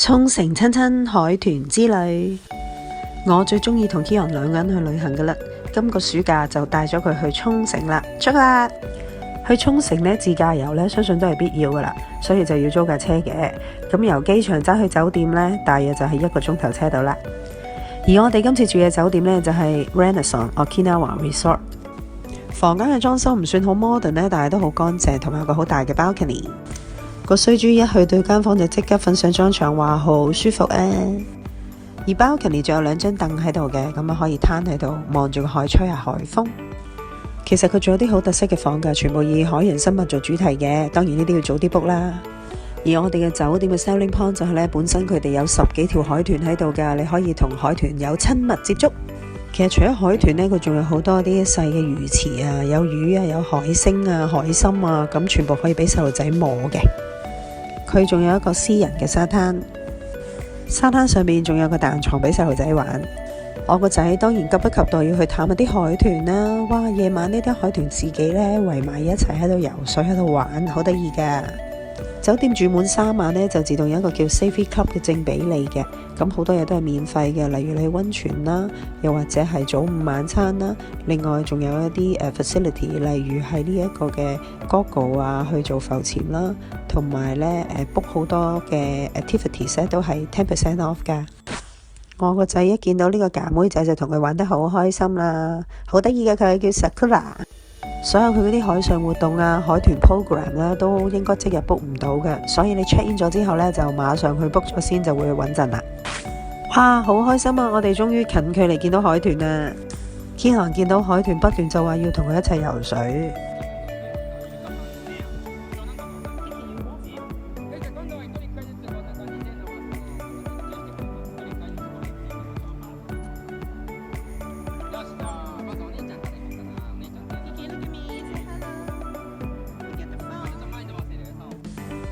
沖繩親親海豚之旅，我最中意同 Kion 兩個人去旅行噶啦。今個暑假就帶咗佢去沖繩啦，出啦！去沖繩呢，自駕遊呢，相信都係必要噶啦，所以就要租架車嘅。咁由機場揸去酒店呢，大約就係1個鐘頭車到啦。而我哋今次住嘅酒店呢，就係 Renaissance Okinawa Resort。房間嘅裝修唔算好 modern 呢，但係都好乾淨，同埋有個好大嘅 balcony。個衰豬一去到間房就即刻瞓上張床，話好舒服啊！而 balcony 仲有2張凳喺度嘅，咁啊可以攤喺度望住個海，吹下海風。其實佢仲有啲好特色嘅房㗎，全部以海洋生物做主題嘅，當然呢啲要早啲 book 啦。而我哋嘅酒店嘅 selling point 就係呢，本身佢哋有10幾條海豚喺度㗎，你可以同海豚有親密接觸。其實除咗海豚呢，佢仲有好多啲細嘅魚池啊，有魚啊，有海星啊、海參啊，咁全部可以俾細路仔摸嘅。佢仲有一個私人嘅沙灘，沙灘上面仲有個彈床俾細路仔玩。我個仔當然急不及待要去探下啲海豚啦。哇！夜晚呢啲海豚自己呢圍埋一齊喺度游水喺度玩，好得意㗎。酒店住滿3晚呢，就自動有一個叫 Safety Club 嘅證俾你嘅。咁好多嘢都係免費嘅，例如你去溫泉啦，又或者係早午晚餐啦。另外仲有一啲facility，例如係呢一個嘅 Goggle 啊，去做浮潛啦，同埋呢book 好多嘅 activities 咧都係 10% off 㗎。我個仔一見到呢個假妹仔就同佢玩得好開心啦，好得意嘅，佢叫 Sakura。所有佢嗰啲海上活動啊、海豚 program 咧，都應該即日 book 唔到嘅，所以你 check in 咗之後呢，就馬上去 book 咗先，就會穩陣啦。哇，好開心啊！我哋終於近距離見到海豚啦。Kion 見到海豚不斷就話要同佢一齊游水。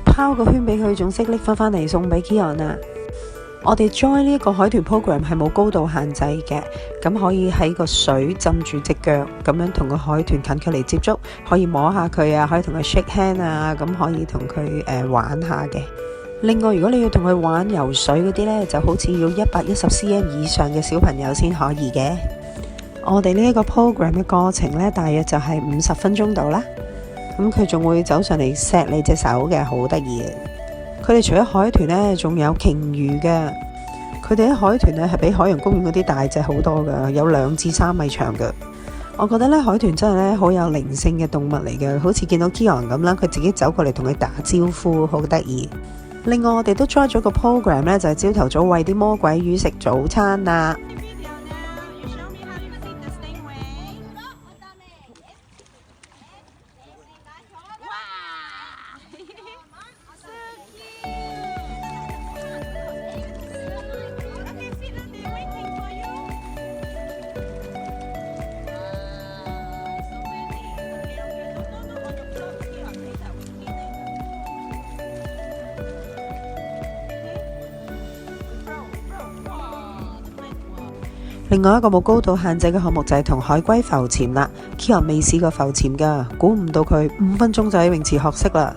拋個圈俾佢，仲識拎翻嚟送俾 Kion 啊！我哋 join 呢一個海豚 program 係冇高度限制嘅，咁可以喺個水浸住隻腳，咁樣同個海豚近距離接觸，可以摸下佢啊，可以同佢 shake hand 啊，咁可以同佢玩下嘅。另外，如果你要同佢玩游水嗰啲呢，就好似要110 cm 以上嘅小朋友先可以嘅。我哋呢一個 program 嘅過程呢，大約就係50分鐘度啦。咁佢仲會走上嚟錫你隻手嘅，好得意嘅。佢哋除咗海豚呢，仲有鯨魚嘅。佢哋啲海豚呢，係比海洋公園嗰啲大隻好多㗎，有2至3米長㗎。我覺得呢，海豚真係呢好有靈性嘅動物嚟嘅，好似見到 Kion 咁啦，佢自己走過嚟同佢打招呼，好得意。另外我哋都 join 咗個 program 呢，就係朝頭早餵啲魔鬼魚食早餐啊。另外一個冇高度限制嘅項目就係同海龜浮潛啦。Kion 未試過浮潛㗎，估唔到佢5分鐘就喺泳池學識啦。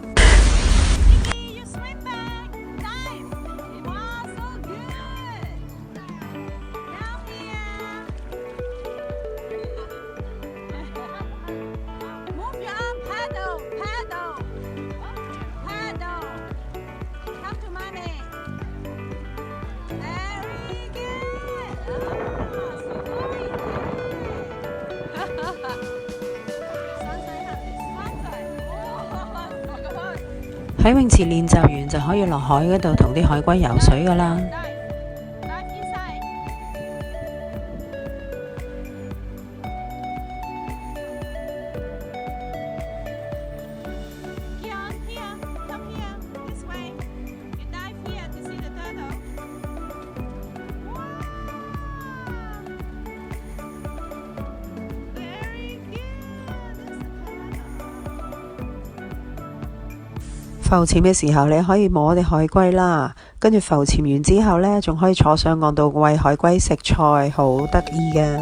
喺泳池練習完就可以落海嗰度同啲海龜游水㗎啦。浮潛嘅時候你可以摸啲海龜啦，跟住浮潛完之後呢，仲可以坐上岸度餵海龜食菜，好得意㗎。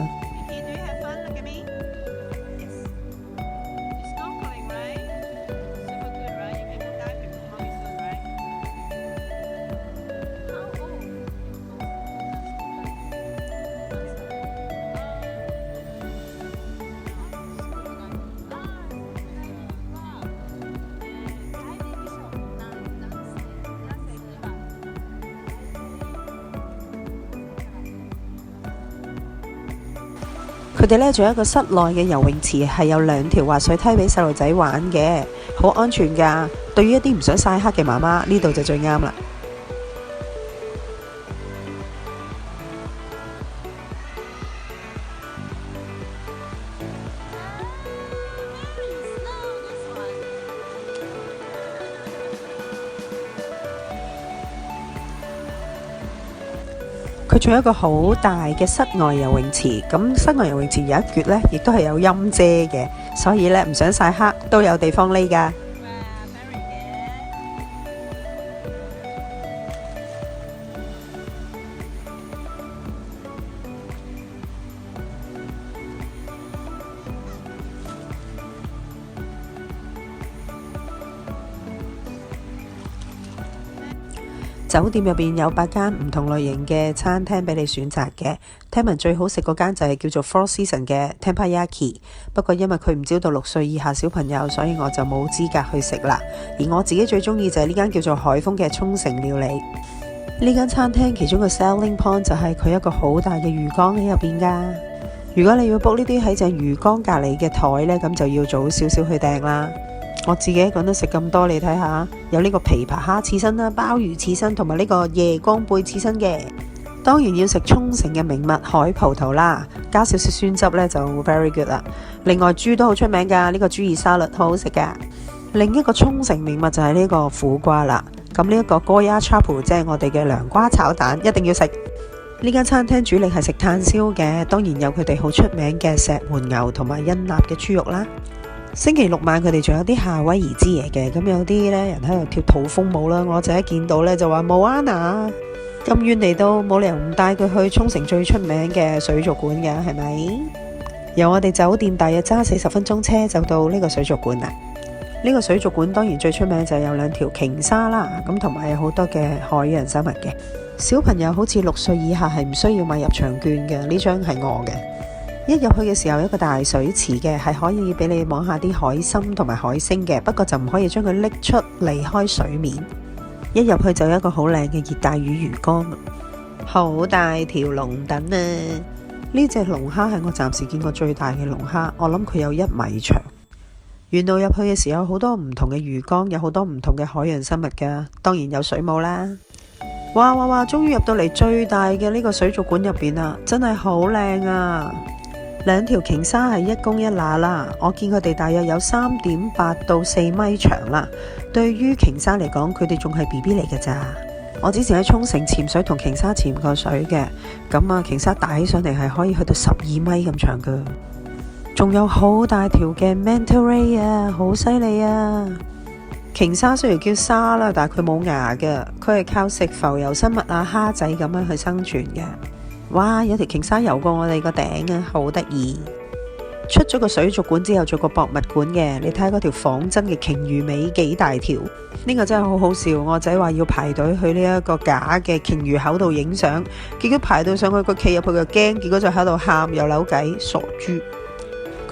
佢哋呢仲有一個室內嘅游泳池，係有2條滑水梯俾細路仔玩嘅，好安全㗎。對於一啲唔想曬黑嘅媽媽，呢度就最啱啦。佢仲有一個好大嘅室外游泳池，咁室外游泳池有一橛呢，亦都係有陰遮嘅，所以呢唔想曬黑都有地方匿㗎。酒店入邊有8間唔同類型嘅餐廳俾你選擇嘅，聽聞最好食嗰間就係叫做 Four Seasons 嘅 Teppanyaki， 不過因為佢唔招到6歲以下小朋友，所以我就冇資格去食啦。而我自己最中意就係呢間叫做海風嘅沖繩料理。呢間餐廳其中個 selling point 就係佢一個好大嘅魚缸喺入邊㗎。如果你要 book 呢啲喺隻魚缸隔離嘅台呢，咁就要早少少去訂啦。我自己一個人都食咁多，你睇下，有呢個琵琶蝦刺身啦、鮑魚刺身同埋呢個夜光貝刺身嘅。當然要食沖繩嘅名物海葡萄啦，加少少酸汁呢就 very good 啦。另外豬都好出名㗎，呢個豬耳沙律好好食㗎。另一個沖繩名物就係呢個苦瓜啦。咁呢一個 Goya Chapel 即係我哋嘅涼瓜炒蛋，一定要食。呢間餐廳主力係食炭燒嘅，當然有佢哋好出名嘅石門牛同埋恩納嘅豬肉啦。星期六晚佢哋仲有啲夏威夷之夜嘅，咁有啲人喺度跳土風舞啦，我就一見到就話Moana，咁遠嚟到冇理由唔帶佢去沖繩最出名嘅水族館嘅，係咪？由我哋酒店大約揸40分鐘車就到呢個水族館啦。呢個水族館當然最出名就係有2條鯨鯊啦，咁同埋有好多嘅海洋生物嘅。小朋友好似6歲以下係唔需要買入場券嘅，呢張係我嘅。一入去嘅時候，一個大水池嘅，係可以俾你望下啲海參同埋海星嘅，不過就唔可以將佢拎出離開水面。一入去就有一個好靚嘅熱帶魚魚缸，好大條龍躉啊！呢隻龍蝦係我暫時見過最大嘅龍蝦，我諗佢有1米長。沿路入去嘅時候，好多唔同嘅魚缸，有好多唔同嘅海洋生物㗎，當然有水母啦。哇！終於入到嚟最大嘅呢個水族館入邊啦，真係好靚啊！2條鯨鯊係1公1乸啦，我見佢哋大約有3.8到4米長啦。對於鯨鯊嚟講，佢哋仲係 BB 嚟嘅咋。我之前喺沖繩潛水同鯨鯊潛過水嘅，咁鯨鯊大起上嚟係可以去到12米咁長噶。仲有好大條嘅 manta ray 啊，好犀利啊！鯨鯊雖然叫鯊啦，但係佢冇牙嘅，佢係靠食浮游生物啊、蝦仔咁樣去生存嘅。哇！有條鯨鯊游過我哋個頂啊，好得意！出咗個水族館之後，做個博物館嘅，你睇下嗰條仿真嘅鯨魚尾幾大條，呢個真係好好笑。我仔話要排隊去呢一個假嘅鯨魚口度影相，結果排到上去，佢企入去就驚，結果就喺度喊又扭計，傻豬！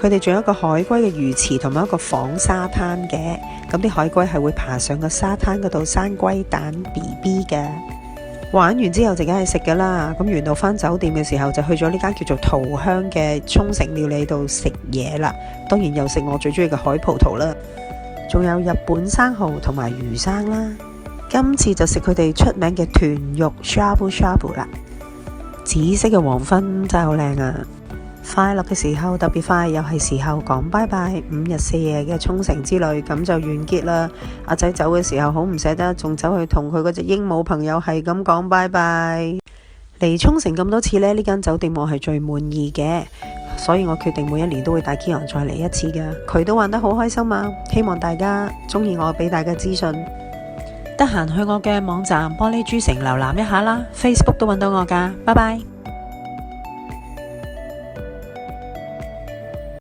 佢哋仲有一個海龜嘅魚池同埋一個仿沙灘嘅，咁啲海龜係會爬上個沙灘嗰度生龜蛋 BB 嘅。玩完之後就梗係食噶啦，咁沿路返酒店嘅時候就去咗呢間叫做桃香嘅沖繩料理度食嘢啦，當然又食我最中意嘅海葡萄啦，仲有日本生蠔同埋魚生啦。今次就食佢哋出名嘅豚肉 shabu shabu 啦。紫色嘅黃昏真係好靚啊！快樂嘅時候特別快，又係時候講拜拜，5日4夜嘅沖繩之旅咁就完結啦。阿仔走嘅時候好唔捨得，仲走去同佢嗰隻鸚鵡朋友係咁講拜拜。嚟沖繩咁多次呢間酒店我係最滿意嘅，所以我決定每1年都會帶 Kion 再嚟一次㗎。佢都玩得好開心啊！希望大家中意我俾大家資訊，得閒去我嘅網站玻璃珠城瀏覽一下啦，Facebook 都揾到我㗎。拜拜。